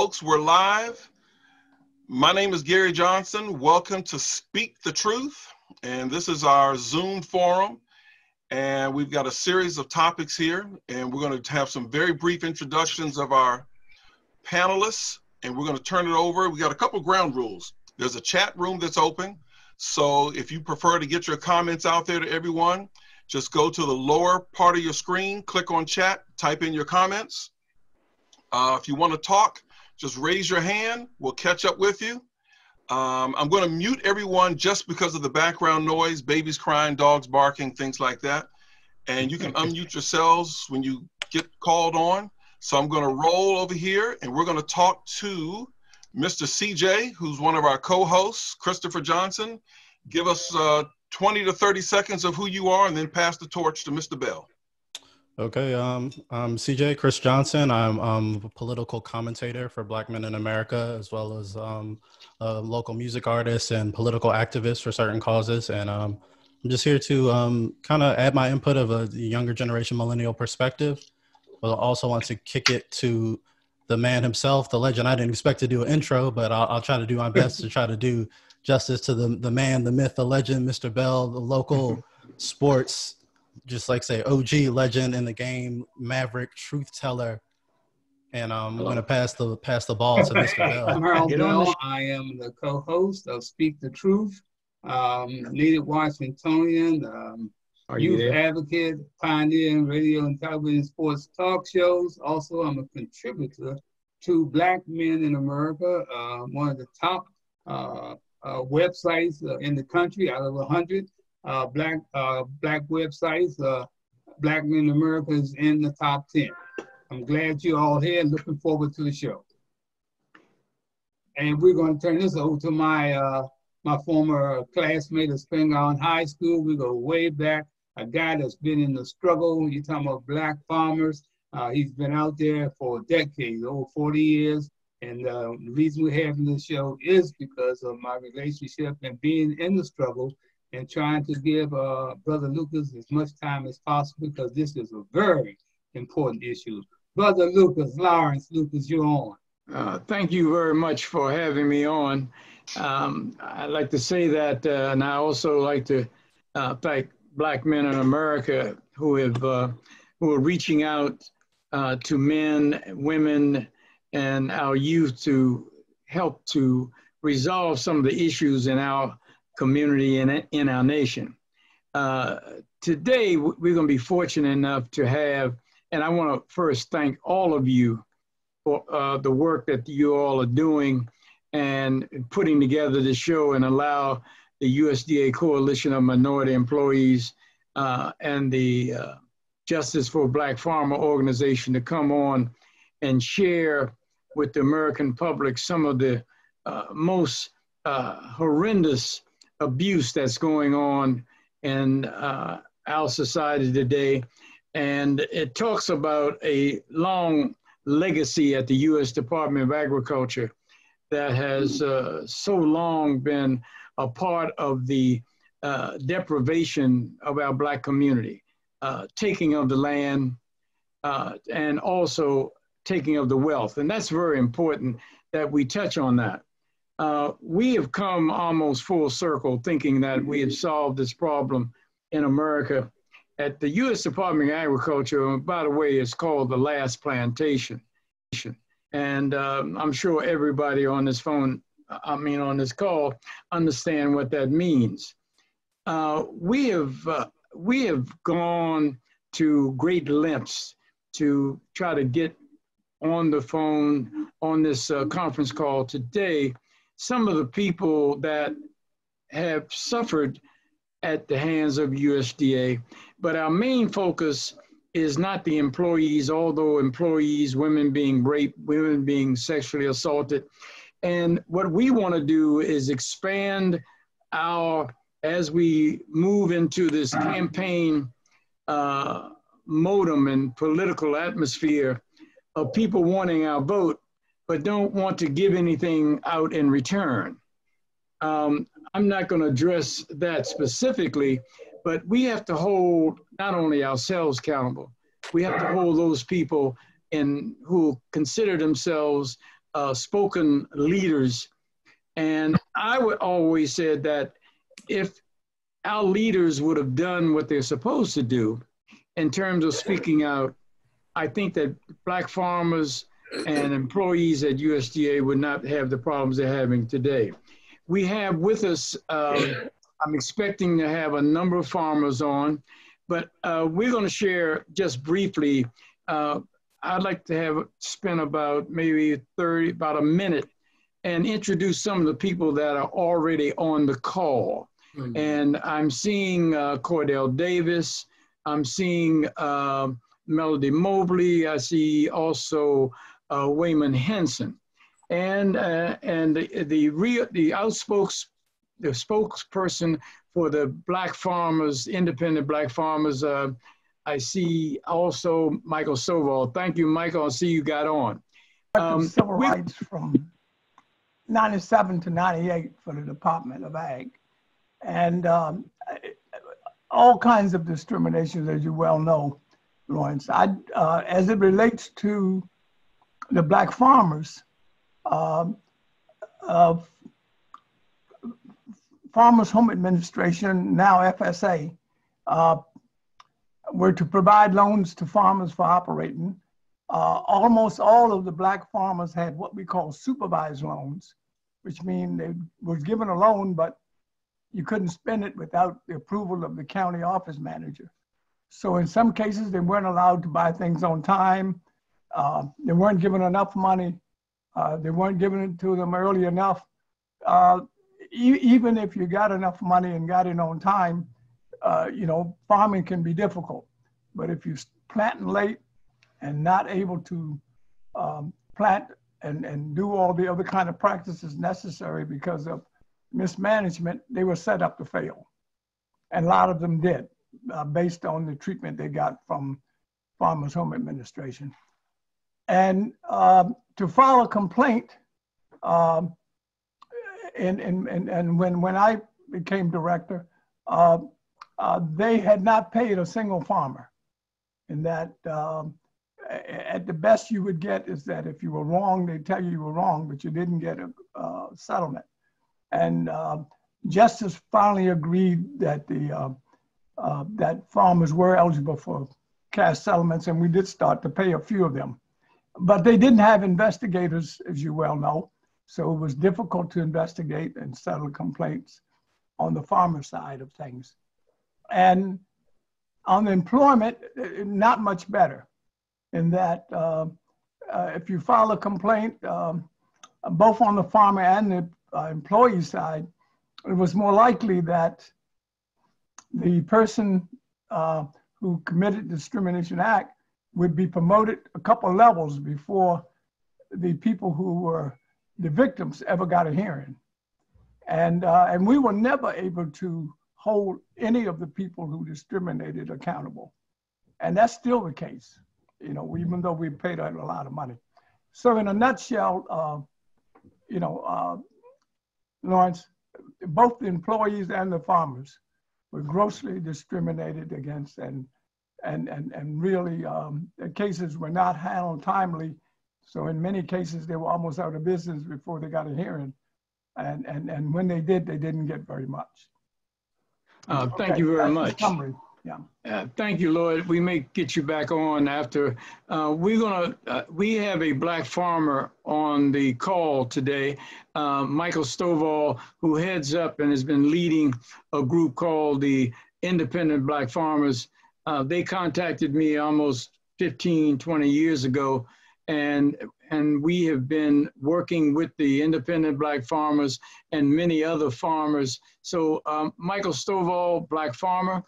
folks, we're live. My name is Gary Johnson. Welcome to Speak the Truth. And this is our Zoom forum. And we've got a series of topics here. And we're going to have some very brief introductions of our panelists. And we're going to turn it over. We got a couple ground rules. There's a chat room that's open. So if you prefer to get your comments out there to everyone, just go to the lower part of your screen, click on chat, type in your comments. If you want to talk, just raise your hand. We'll catch up with you. I'm going to mute everyone just because of the background noise, babies crying, dogs barking, things like that. And you can unmute yourselves when you get called on. So I'm going to roll over here and we're going to talk to Mr. CJ, who's one of our co-hosts, Christopher Johnson. Give us 20 to 30 seconds of who you are and then pass the torch to Mr. Bell. Okay, I'm CJ, Chris Johnson. I'm a political commentator for Black Men in America, as well as a local music artist and political activist for certain causes. And I'm just here to kind of add my input of a younger generation millennial perspective, but I also want to kick it to the man himself, the legend. I didn't expect to do an intro, but I'll try to do my best to try to do justice to the man, the myth, the legend, Mr. Bell, the local sports, just like say OG legend in the game, maverick, truth teller. And I'm going to pass the ball to Mr. Bell. I'm Harold Bell. I am the co-host of Speak the Truth, native Washingtonian, youth advocate, pioneer in radio and television sports talk shows. Also, I'm a contributor to Black Men in America, one of the top websites in the country out of 100. Black websites. Black Men in America is in the top 10. I'm glad you're all here and looking forward to the show. And we're going to turn this over to my my former classmate of Spring Island High School. We go way back. A guy that's been in the struggle. You're talking about black farmers. He's been out there for decades, over 40 years. And the reason we're having this show is because of my relationship and being in the struggle and trying to give Brother Lucas as much time as possible, because this is a very important issue. Brother Lucas, Lawrence Lucas, you're on. Thank you very much for having me on. I'd like to say that, and I also like to thank Black Men in America who are reaching out to men, women, and our youth to help to resolve some of the issues in our community and in our nation. Today, we're going to be fortunate enough to have, and I want to first thank all of you for the work that you all are doing and putting together the show and allow the USDA Coalition of Minority Employees and the Justice for Black Farmer organization to come on and share with the American public some of the most horrendous abuse that's going on in our society today. And it talks about a long legacy at the U.S. Department of Agriculture that has so long been a part of the deprivation of our Black community, taking of the land, and also taking of the wealth. And that's very important that we touch on that. We have come almost full circle thinking that we have solved this problem in America. At the U.S. Department of Agriculture, by the way, it's called the Last Plantation. And I'm sure everybody on this phone, on this call, understand what that means. We have gone to great lengths to try to get on the phone on this conference call today some of the people that have suffered at the hands of USDA, but our main focus is not the employees, although employees, women being raped, women being sexually assaulted. And what we want to do is expand as we move into this campaign modem and political atmosphere of people wanting our vote, but don't want to give anything out in return. I'm not going to address that specifically, but we have to hold not only ourselves accountable, we have to hold those people who consider themselves spoken leaders. And I would always said that if our leaders would have done what they're supposed to do in terms of speaking out, I think that Black farmers and employees at USDA would not have the problems they're having today. We have with us, I'm expecting to have a number of farmers on, but we're going to share just briefly. I'd like to spend about maybe about a minute and introduce some of the people that are already on the call. Mm-hmm. And I'm seeing Cordell Davis. I'm seeing Melody Mobley. I see also Wayman Henson, and the spokesperson for the Black farmers, independent Black farmers. I see also Michael Stovall. Thank you, Michael. I see you got on. Civil rights from 97 to 98 for the Department of Ag, and all kinds of discriminations, as you well know, Lawrence. As it relates to the Black farmers, Farmers Home Administration, now FSA, were to provide loans to farmers for operating. Almost all of the Black farmers had what we call supervised loans, which mean they were given a loan, but you couldn't spend it without the approval of the county office manager. So in some cases, they weren't allowed to buy things on time. They weren't given enough money. They weren't giving it to them early enough. Even if you got enough money and got it on time, farming can be difficult. But if you're planting late and not able to plant and do all the other kind of practices necessary because of mismanagement, they were set up to fail. And a lot of them did, based on the treatment they got from Farmers Home Administration. And to file a complaint, and when I became director, they had not paid a single farmer. And that at the best you would get is that if you were wrong, they'd tell you were wrong, but you didn't get a settlement. And Justice finally agreed that that farmers were eligible for cash settlements, and we did start to pay a few of them. But they didn't have investigators, as you well know, so it was difficult to investigate and settle complaints on the farmer side of things. And on employment, not much better, in that if you file a complaint, both on the farmer and the employee side, it was more likely that the person who committed the discrimination act would be promoted a couple of levels before the people who were the victims ever got a hearing. And we were never able to hold any of the people who discriminated accountable. And that's still the case, even though we paid a lot of money. So in a nutshell, Lawrence, both the employees and the farmers were grossly discriminated against, and really the cases were not handled timely. So in many cases, they were almost out of business before they got a hearing. And when they did, they didn't get very much. Thank you very much. Yeah. Thank you, Lloyd. We may get you back on after. We have a Black farmer on the call today, Michael Stovall, who heads up and has been leading a group called the Independent Black Farmers. They contacted me almost 15, 20 years ago, and we have been working with the Independent Black Farmers and many other farmers. So Michael Stovall, Black farmer,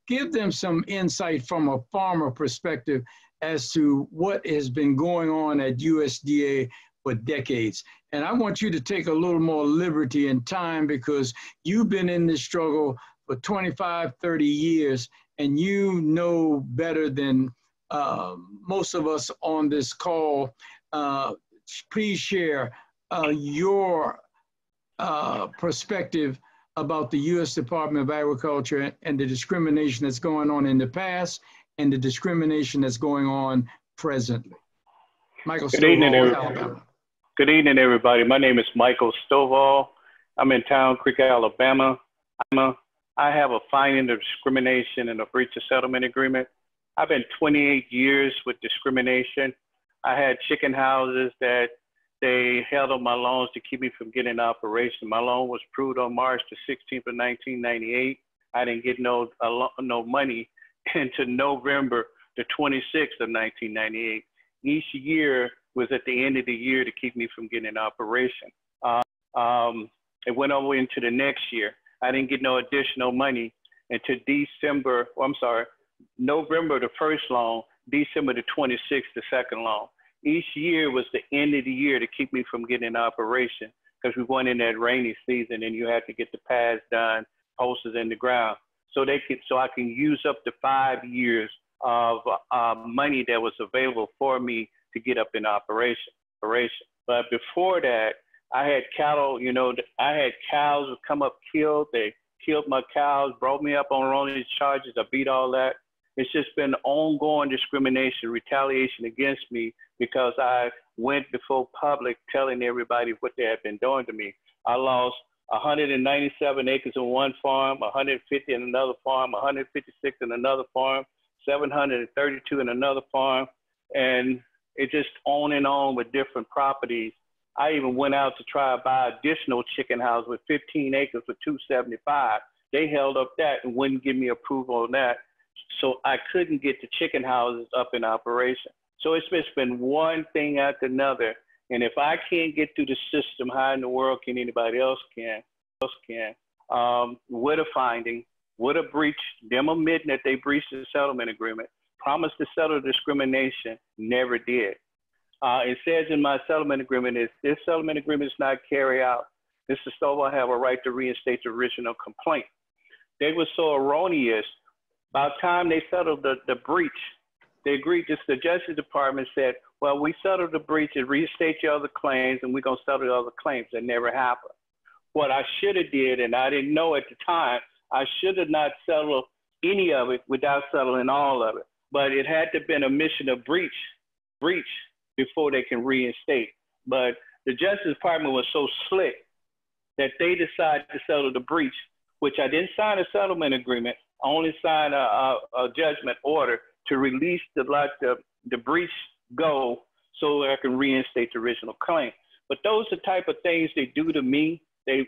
give them some insight from a farmer perspective as to what has been going on at USDA for decades. And I want you to take a little more liberty and time, because you've been in this struggle for 25, 30 years, and you know better than most of us on this call. Please share your perspective about the U.S. Department of Agriculture and the discrimination that's going on in the past and the discrimination that's going on presently. Michael Good evening, Stovall, everyone. Alabama. Good evening, everybody. My name is Michael Stovall. I'm in Town Creek, Alabama. I have a finding of discrimination and a breach of settlement agreement. I've been 28 years with discrimination. I had chicken houses that they held up my loans to keep me from getting an operation. My loan was approved on March the 16th of 1998. I didn't get no money until November the 26th of 1998. Each year was at the end of the year to keep me from getting an operation. It went over into the next year. I didn't get no additional money until November the first loan, December the 26th the second loan. Each year was the end of the year to keep me from getting an operation because we went in that rainy season and you had to get the pads done, posters in the ground. So I can use up to 5 years of money that was available for me to get up in operation. But before that, I had cattle, I had cows who come up killed. They killed my cows, brought me up on erroneous charges. I beat all that. It's just been ongoing discrimination, retaliation against me because I went before public telling everybody what they had been doing to me. I lost 197 acres on one farm, 150 in another farm, 156 in another farm, 732 in another farm, and it just on and on with different properties. I even went out to try to buy additional chicken house with 15 acres for $275. They held up that and wouldn't give me approval on that. So I couldn't get the chicken houses up in operation. So it's just been one thing after another. And if I can't get through the system, how in the world can anybody else can? With a finding, with a breach, them admitting that they breached the settlement agreement, promised to settle discrimination, never did. It says in my settlement agreement, if this settlement agreement is not carried out, Mr. Stovall have a right to reinstate the original complaint. They were so erroneous. By the time they settled the breach, they agreed, the Justice Department said, well, we settled the breach and reinstate your other claims and we're gonna settle the other claims. That never happened. What I should have did, and I didn't know at the time, I should have not settled any of it without settling all of it. But it had to have been a mission of breach before they can reinstate. But the Justice Department was so slick that they decided to settle the breach, which I didn't sign a settlement agreement. I only signed a judgment order to release the breach go so that I can reinstate the original claim. But those are the type of things they do to me. I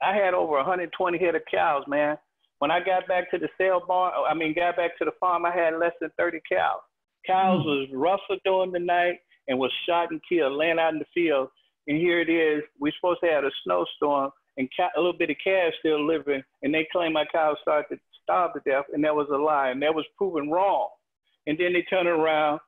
had over 120 head of cows, man. When I got back to the got back to the farm, I had less than 30 cows. Cows was rustled during the night and was shot and killed, laying out in the field. And here it is, we're supposed to have a snowstorm and a little bit of calves still living, and they claim my cows started to starve to death, and that was a lie, and that was proven wrong. And then they turned around,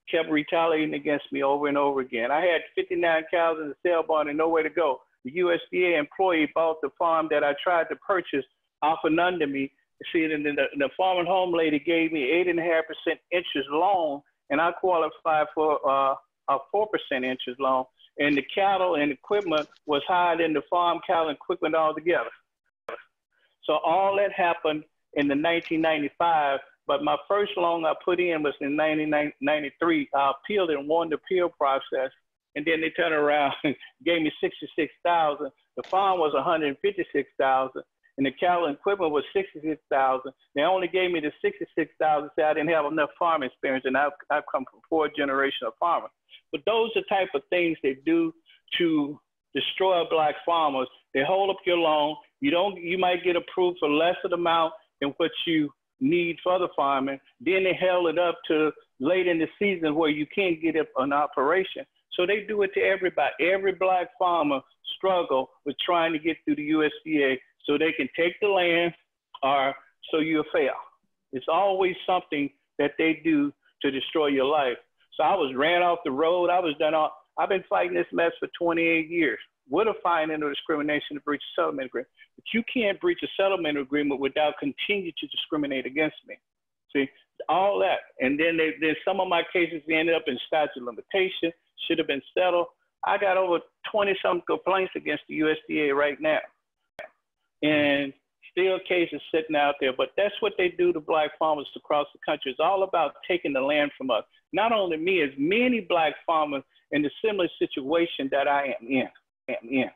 kept retaliating against me over and over again. I had 59 cows in the sale barn and nowhere to go. The USDA employee bought the farm that I tried to purchase off and under me. See, the farm and home lady gave me 8.5% interest loan, and I qualified for a 4% interest loan. And the cattle and equipment was higher than the farm, cattle, and equipment altogether. So all that happened in the 1995, but my first loan I put in was in 1993. I appealed and won the appeal process, and then they turned around and gave me $66,000. The farm was $156,000, and the cattle and equipment was $66,000. They only gave me the $66,000, said I didn't have enough farm experience, and I've come from 4 generations of farmers. But those are the type of things they do to destroy black farmers. They hold up your loan. You might get approved for less of the amount than what you need for the farming. Then they held it up to late in the season where you can't get an operation. So they do it to everybody. Every black farmer struggle with trying to get through the USDA so they can take the land or so you'll fail. It's always something that they do to destroy your life. So I was ran off the road. I've been fighting this mess for 28 years. With a finding of discrimination to breach a settlement agreement. But you can't breach a settlement agreement without continuing to discriminate against me. See, all that. And then some of my cases ended up in statute of limitation, should have been settled. I got over 20-some complaints against the USDA right now. And still cases sitting out there, but that's what they do to black farmers across the country. It's all about taking the land from us. Not only me, as many black farmers in the similar situation that I am in.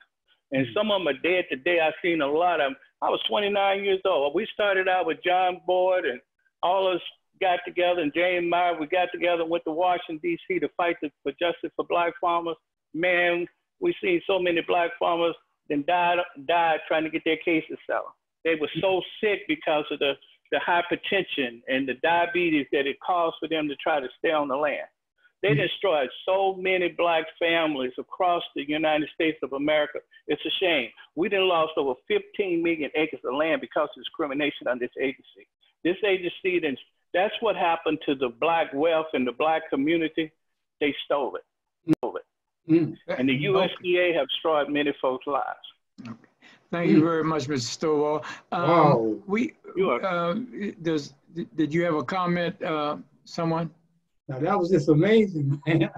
And some of them are dead today. I've seen a lot of them. I was 29 years old. We started out with John Boyd, and all of us got together, and James Meyer, we got together and went to Washington, D.C. to fight for justice for black farmers. Man, we seen so many black farmers then died trying to get their cases settled. They were so sick because of the hypertension and the diabetes that it caused for them to try to stay on the land. They destroyed so many black families across the United States of America. It's a shame. We done lost over 15 million acres of land because of discrimination on this agency. This agency, that's what happened to the black wealth in the black community. They stole it. And the USDA have destroyed many folks' lives. Okay. Thank you very much, Mr. Stovall. Did you have a comment, someone? Now that was just amazing, man.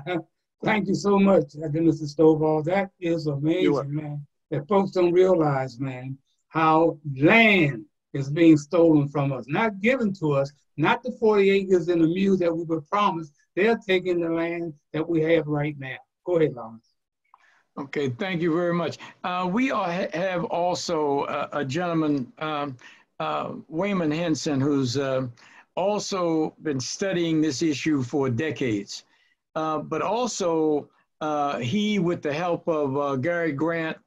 Thank you so much, Mr. Stovall. That is amazing, man. That folks don't realize, man, how land is being stolen from us, not given to us, not the 40 acres and the mule that we were promised. They're taking the land that we have right now. Go ahead, Lawrence. Okay, thank you very much. We have also a gentleman, Wayman Henson, who's also been studying this issue for decades. But also, he, with the help of Gary Grant,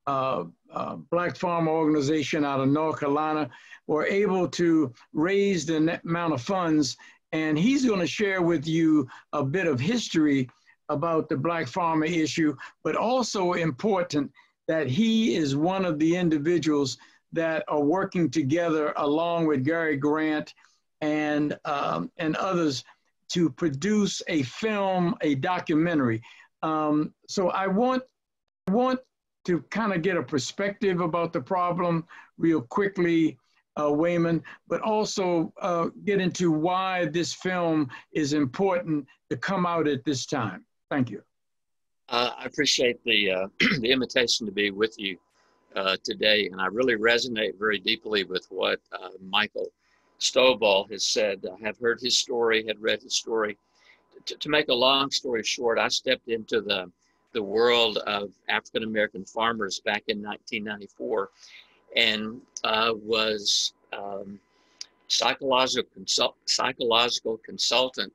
Black Farmer Organization out of North Carolina, were able to raise the amount of funds. And he's going to share with you a bit of history about the black farmer issue, but also important that he is one of the individuals that are working together along with Gary Grant and others to produce a film, a documentary. So I want to kind of get a perspective about the problem real quickly, Wayman, but also get into why this film is important to come out at this time. Thank you. I appreciate the the invitation to be with you today, and I really resonate very deeply with what Michael Stovall has said. I have heard his story, had read his story. To make a long story short, I stepped into the world of African American farmers back in 1994, and was psychological consultant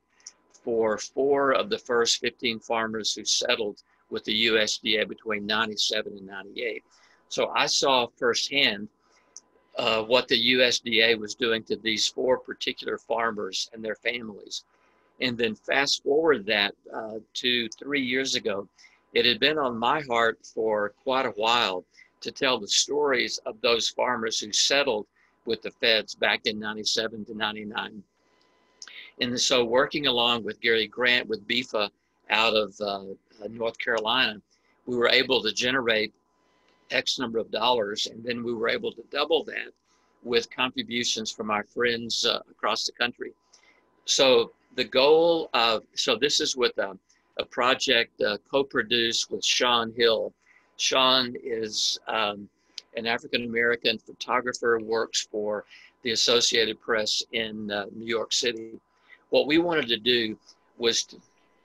for 4 of the first 15 farmers who settled with the USDA between 97 and 98. So I saw firsthand what the USDA was doing to these 4 particular farmers and their families. And then fast forward that 2-3 years ago, it had been on my heart for quite a while to tell the stories of those farmers who settled with the feds back in 97 to 99. And so working along with Gary Grant with BIFA out of North Carolina, we were able to generate X number of dollars, and then we were able to double that with contributions from our friends across the country. So the goal of, so this is with a project co-produced with Sean Hill. Sean is an African-American photographer, works for the Associated Press in New York City. What we wanted to do was to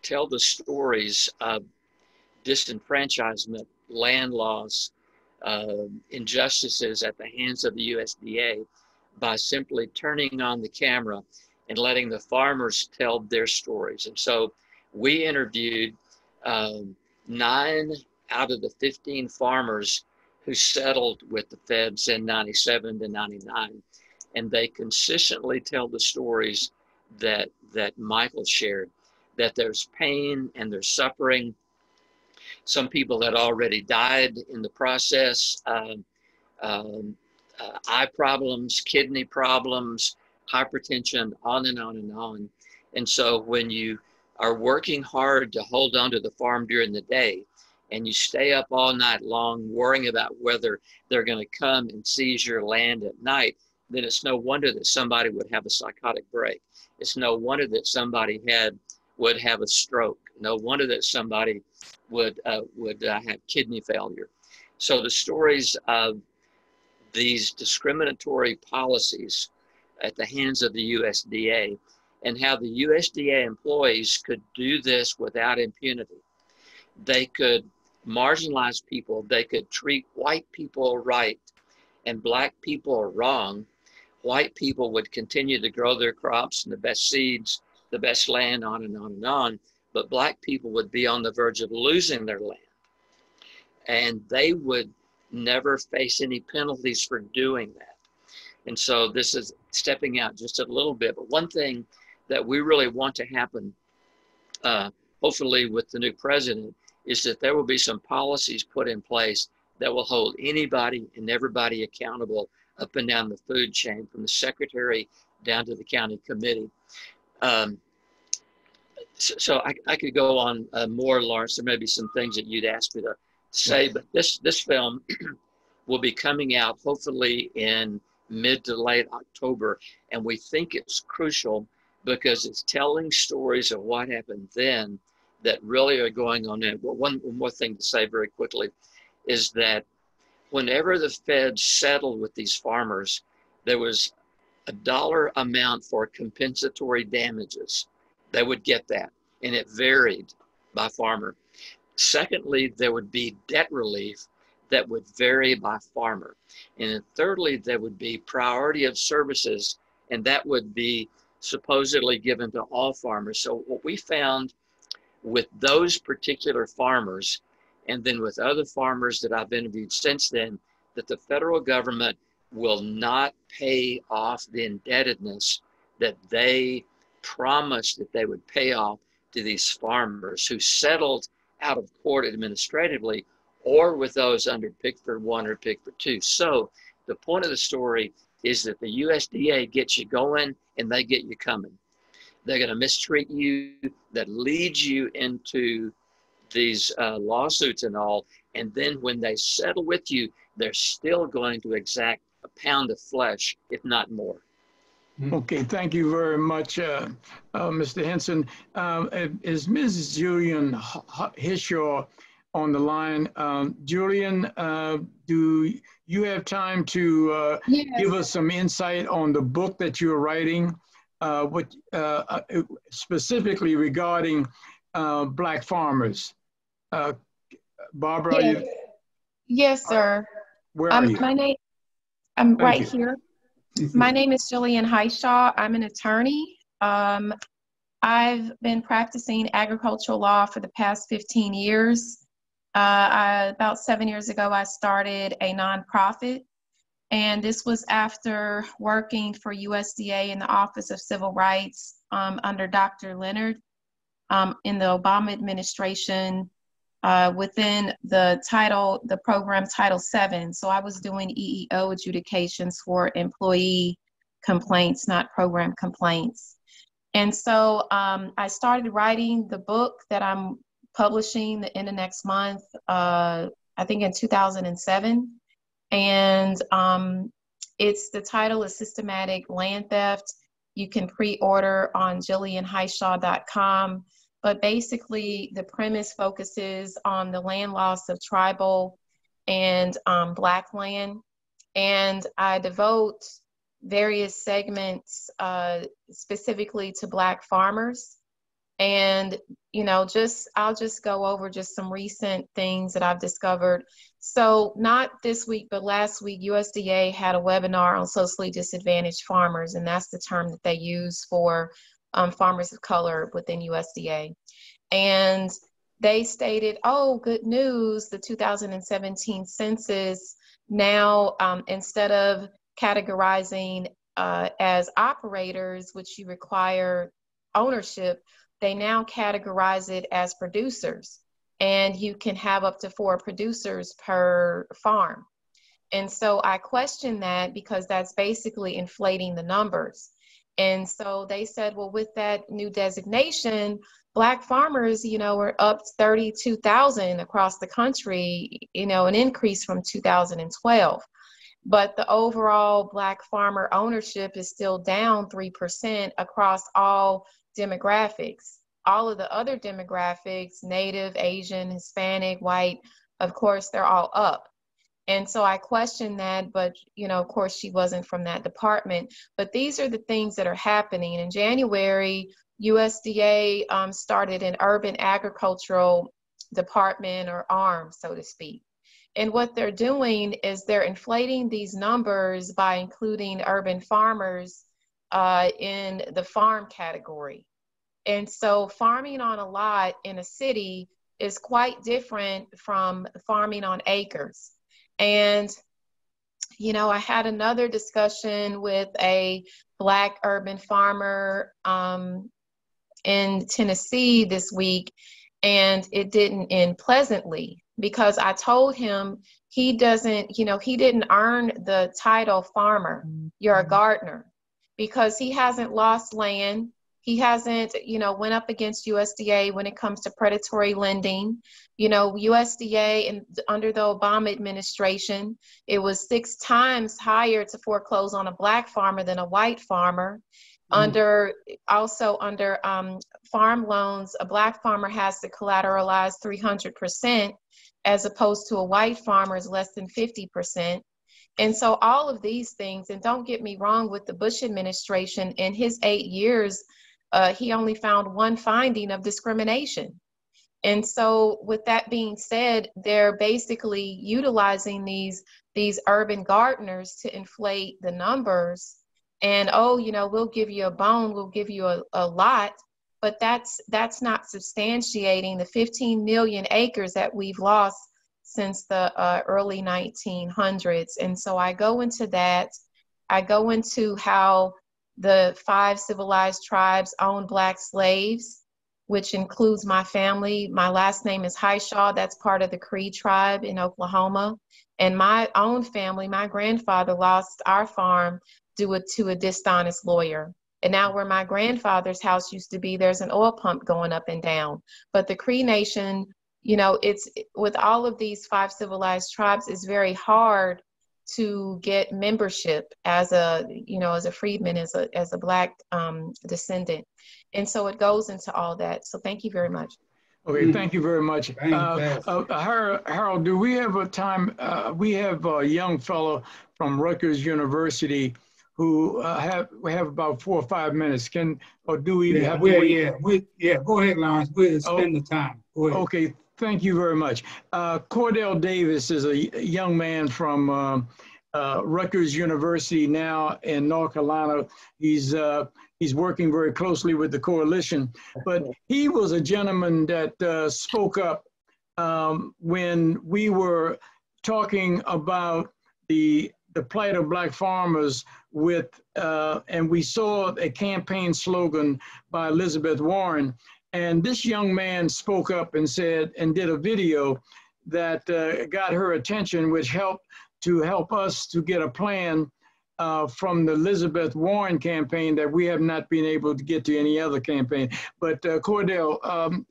tell the stories of disenfranchisement, land loss, injustices at the hands of the USDA by simply turning on the camera and letting the farmers tell their stories. And so we interviewed 9 out of the 15 farmers who settled with the feds in 97 to 99. And they consistently tell the stories that Michael shared, that there's pain and there's suffering. Some people had already died in the process, eye problems, kidney problems, hypertension, on and on and on. And so when you are working hard to hold on to the farm during the day, and you stay up all night long worrying about whether they're going to come and seize your land at night, then it's no wonder that somebody would have a psychotic break. It's no wonder that somebody would have a stroke. No wonder that somebody would have kidney failure. So the stories of these discriminatory policies at the hands of the USDA and how the USDA employees could do this without impunity. they could marginalize people, they could treat white people right and black people wrong, white people would continue to grow their crops and the best seeds, the best land, on and on and on, but black people would be on the verge of losing their land. And they would never face any penalties for doing that. And so this is stepping out just a little bit. But one thing that we really want to happen, hopefully with the new president, is that there will be some policies put in place that will hold anybody and everybody accountable up and down the food chain, from the secretary down to the county committee. So I could go on more, Lawrence. There may be some things that you'd ask me to say, but this film will be coming out hopefully in mid to late October, and we think it's crucial because it's telling stories of what happened then that really are going on now. But one more thing to say very quickly is that whenever the feds settled with these farmers, there was a dollar amount for compensatory damages. They would get that, and it varied by farmer. Secondly, there would be debt relief that would vary by farmer. And then thirdly, there would be priority of services, and that would be supposedly given to all farmers. So what we found with those particular farmers, and then with other farmers that I've interviewed since then, that the federal government will not pay off the indebtedness that they promised that they would pay off to these farmers who settled out of court administratively, or with those under Pickford 1 or Pickford 2. So the point of the story is that the USDA gets you going and they get you coming. They're going to mistreat you, that leads you into these lawsuits and all. And then when they settle with you, they're still going to exact a pound of flesh, if not more. Okay, thank you very much, Mr. Henson. Is Mrs. Julian Hishaw on the line? Julian, do you have time to Yes. give us some insight on the book that you're writing, specifically regarding Black farmers? Barbara, Yes, yes, sir. where are you? I'm Thank right you. here. My name is Jillian Hishaw. I'm an attorney. I've been practicing agricultural law for the past 15 years. About 7 years ago, I started a nonprofit, and this was after working for USDA in the Office of Civil Rights under Dr. Leonard in the Obama administration within the program Title VII. So I was doing EEO adjudications for employee complaints, not program complaints. And so I started writing the book that I'm publishing in the next month, I think in 2007. And the title is Systematic Land Theft. You can pre-order on JillianHishaw.com. But basically, the premise focuses on the land loss of tribal and Black land. And I devote various segments specifically to Black farmers. And, I'll just go over just some recent things that I've discovered. So not this week, but last week, USDA had a webinar on socially disadvantaged farmers. And that's the term that they use for farmers of color within USDA. And they stated, oh, good news, the 2017 census now, instead of categorizing as operators, which you require ownership, they now categorize it as producers. And you can have up to 4 producers per farm. And so I question that because that's basically inflating the numbers. And so they said, well, with that new designation, Black farmers, are up 32,000 across the country, an increase from 2012. But the overall Black farmer ownership is still down 3% across all demographics. All of the other demographics, Native, Asian, Hispanic, white, of course, they're all up. And so I questioned that, but, of course, she wasn't from that department. But these are the things that are happening. In January, USDA started an urban agricultural department or arm, so to speak. And what they're doing is they're inflating these numbers by including urban farmers in the farm category. And so farming on a lot in a city is quite different from farming on acres. And, you know, I had another discussion with a Black urban farmer in Tennessee this week, and it didn't end pleasantly, because I told him he doesn't, you know, he didn't earn the title farmer. You're a gardener, because he hasn't lost land. He hasn't, you know, went up against USDA when it comes to predatory lending. You know, USDA under the Obama administration, it was 6 times higher to foreclose on a Black farmer than a white farmer. Under farm loans, a Black farmer has to collateralize 300%, as opposed to a white farmer is less than 50%. And so all of these things, and don't get me wrong, with the Bush administration, in his 8 years, he only found 1 finding of discrimination. And so with that being said, they're basically utilizing these urban gardeners to inflate the numbers. And, oh, you know, we'll give you a bone, we'll give you a lot, but that's not substantiating the 15 million acres that we've lost since the early 1900s. And so I go into that. I go into how the 5 civilized tribes owned Black slaves, which includes my family. My last name is Highshaw. That's part of the Cree tribe in Oklahoma. And my own family, my grandfather lost our farm due to a dishonest lawyer. And now where my grandfather's house used to be, there's an oil pump going up and down. But the Cree Nation, you know, it's with all of these 5 civilized tribes, it's very hard to get membership as a, you know, as a freedman, as a Black descendant. And so it goes into all that. So thank you very much. Okay, thank you very much. Harold, do we have a time? We have a young fellow from Rutgers University who we have about 4 or 5 minutes. Go ahead, Lawrence. We'll spend the time. Go ahead. Okay, thank you very much. Cordell Davis is a young man from Rutgers University now in North Carolina. He's working very closely with the coalition, but he was a gentleman that spoke up when we were talking about the plight of Black farmers and we saw a campaign slogan by Elizabeth Warren. And this young man spoke up and said, and did a video that got her attention, which helped us to get a plan from the Elizabeth Warren campaign that we have not been able to get to any other campaign. But Cordell,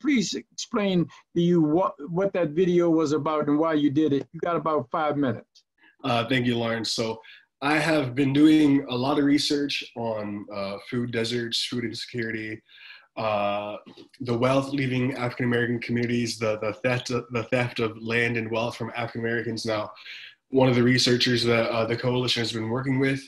please explain to you what that video was about and why you did it. You got about 5 minutes. Thank you, Lawrence. So I have been doing a lot of research on food deserts, food insecurity, the wealth leaving African-American communities, the theft of land and wealth from African-Americans. Now, one of the researchers that the coalition has been working with,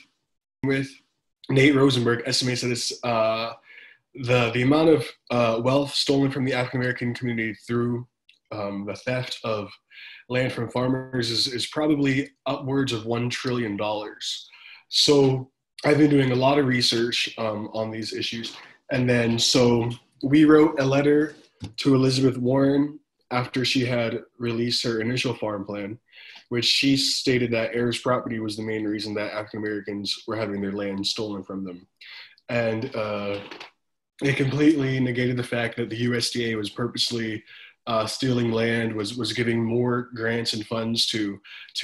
Nate Rosenberg, estimates that it's the amount of wealth stolen from the African-American community through the theft of land from farmers is probably upwards of $1 trillion. So I've been doing a lot of research on these issues. And then so we wrote a letter to Elizabeth Warren after she had released her initial farm plan, which she stated that heirs property was the main reason that African Americans were having their land stolen from them. And it completely negated the fact that the USDA was purposely stealing land, was giving more grants and funds to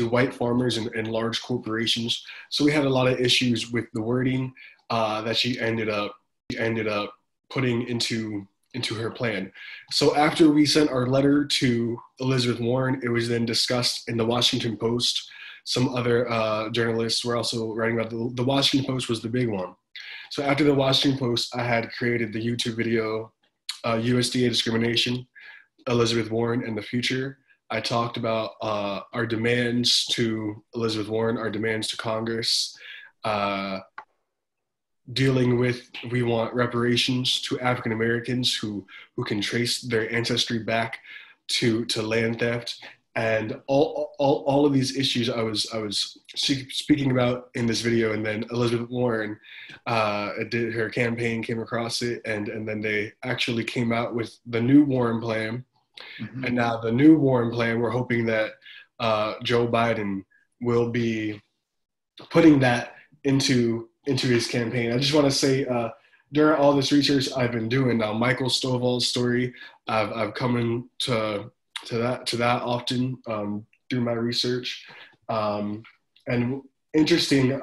white farmers and large corporations. So we had a lot of issues with the wording that she ended up putting into her plan. So after we sent our letter to Elizabeth Warren, it was then discussed in the Washington Post. Some other journalists were also writing about the Washington Post was the big one. So after the Washington Post, I had created the YouTube video, USDA Discrimination, Elizabeth Warren and the Future. I talked about our demands to Elizabeth Warren, our demands to Congress, dealing with, we want reparations to African Americans who can trace their ancestry back to land theft, and all of these issues I was speaking about in this video, and then Elizabeth Warren did her campaign, came across it, and then they actually came out with the new Warren plan. Mm-hmm. And now the new Warren plan, we're hoping that Joe Biden will be putting that into his campaign. I just want to say, during all this research I've been doing now, Michael Stovall's story, I've come into that often through my research. And interesting, Ms.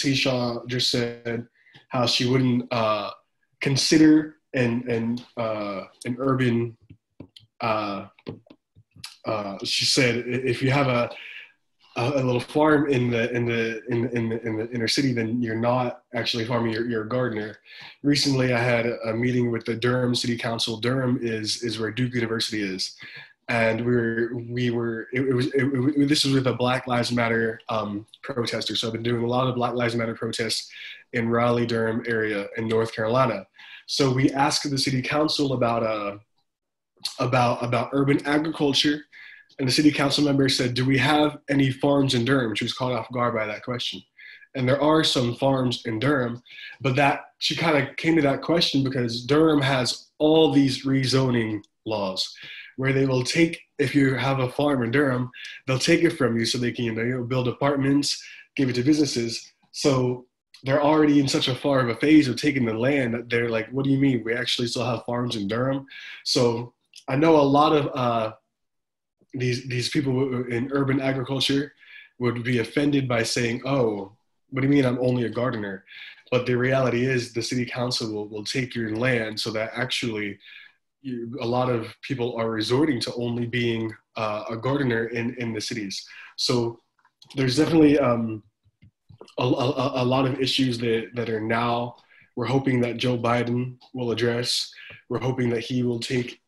Hishaw just said how she wouldn't consider an urban. She said if you have a little farm in the inner city, then you're not actually farming, you're a gardener. Recently, I had a meeting with the Durham City Council. Durham is where Duke University is, and this was with a Black Lives Matter protester. So I've been doing a lot of Black Lives Matter protests in Raleigh, Durham area in North Carolina. So we asked the city council about urban agriculture. And the city council member said, do we have any farms in Durham? She was caught off guard by that question. And there are some farms in Durham, but she kind of came to that question because Durham has all these rezoning laws where they will take, if you have a farm in Durham, they'll take it from you so they can build apartments, give it to businesses. So they're already in such a far of a phase of taking the land that they're like, what do you mean? We actually still have farms in Durham? So I know a lot of these people in urban agriculture would be offended by saying, oh, what do you mean I'm only a gardener? But the reality is the city council will take your land so that actually a lot of people are resorting to only being a gardener in the cities. So there's definitely a lot of issues that are now, we're hoping that Joe Biden will address. We're hoping that he will take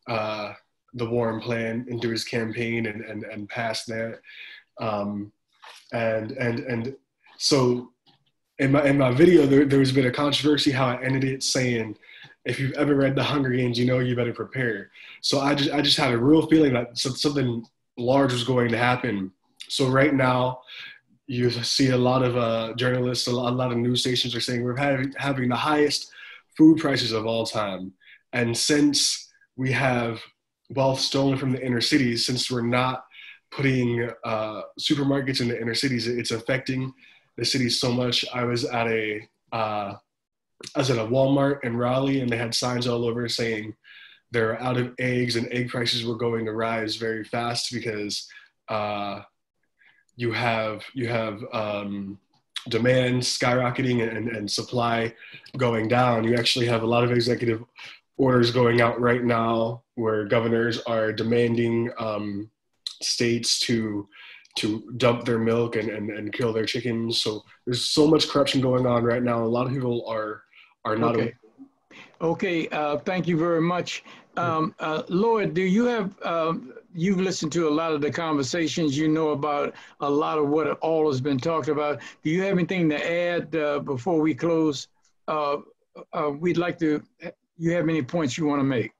the Warren plan into his campaign and pass that. And so in my video, there's been a controversy how I ended it saying, if you've ever read The Hunger Games, you better prepare. So I just had a real feeling that something large was going to happen. So right now, you see a lot of journalists, a lot of news stations are saying we're having the highest food prices of all time. And since we have wealth stolen from the inner cities, since we're not putting supermarkets in the inner cities, it's affecting the cities so much. I was at a Walmart in Raleigh, and they had signs all over saying they're out of eggs and egg prices were going to rise very fast because you have demand skyrocketing and supply going down. You actually have a lot of executive orders going out right now where governors are demanding states to dump their milk and kill their chickens. So there's so much corruption going on right now. A lot of people are not. Okay. Okay. Thank you very much. Lloyd, do you have, you've listened to a lot of the conversations, you know about a lot of what all has been talked about. Do you have anything to add before we close? We'd like to, you have any points you want to make?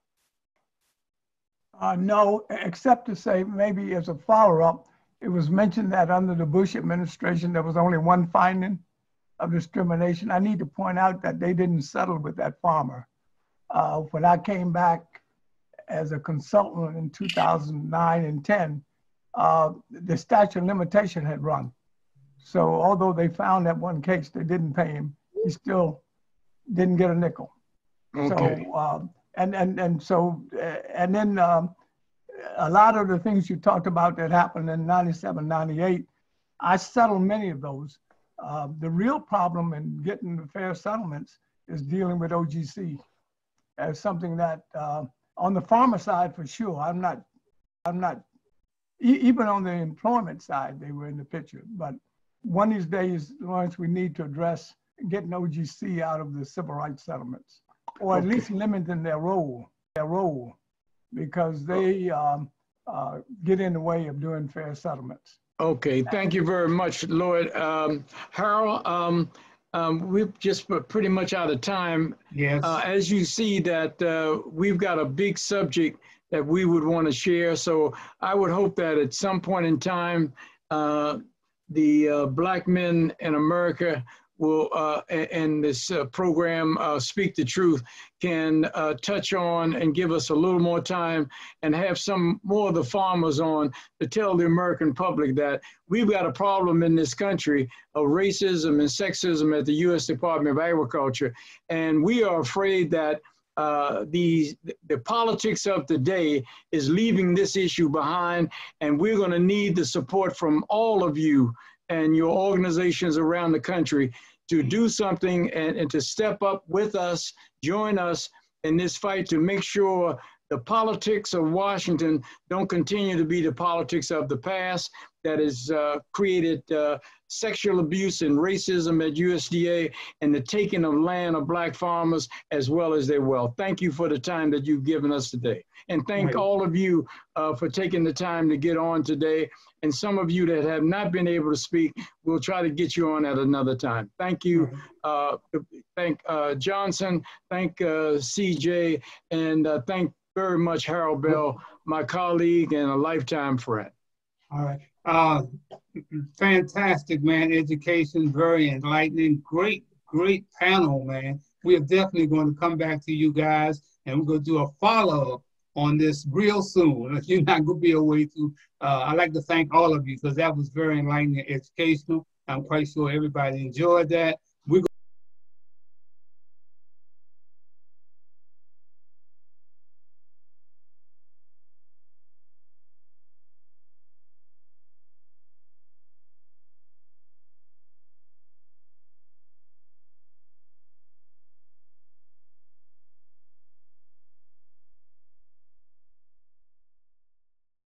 No, except to say maybe as a follow-up, it was mentioned that under the Bush administration, there was only one finding of discrimination. I need to point out that they didn't settle with that farmer. When I came back as a consultant in 2009 and 10, the statute of limitation had run. So although they found that one case, they didn't pay him, he still didn't get a nickel. Okay. So, and then a lot of the things you talked about that happened in 97, 98, I settled many of those. The real problem in getting the fair settlements is dealing with OGC as something that on the farmer side, for sure, I'm not, even on the employment side, they were in the picture. But one of these days, Lawrence, we need to address getting OGC out of the civil rights settlements, or at least limiting their role, because they get in the way of doing fair settlements. Okay, thank you very much, Lloyd. Harold, we're just pretty much out of time. Yes. As you see that we've got a big subject that we would want to share. So I would hope that at some point in time, the Black Men in America will, and this program, Speak the Truth, can touch on and give us a little more time and have some more of the farmers on to tell the American public that we've got a problem in this country of racism and sexism at the U.S. Department of Agriculture. And we are afraid that the politics of today is leaving this issue behind, and we're going to need the support from all of you and your organizations around the country to do something and to step up with us, join us in this fight to make sure the politics of Washington don't continue to be the politics of the past that has created sexual abuse and racism at USDA and the taking of land of Black farmers as well as their wealth. Thank you for the time that you've given us today. And thank all of you for taking the time to get on today. And some of you that have not been able to speak, we'll try to get you on at another time. Thank you. Thank Johnson, thank CJ, and thank very much Harold Bell, my colleague and a lifetime friend. All right. Fantastic, man. Education, very enlightening. Great panel, man. We are definitely going to come back to you guys, and we're going to do a follow-up on this real soon. You're not going to be away to. I'd like to thank all of you because that was very enlightening and educational. I'm quite sure everybody enjoyed that. We're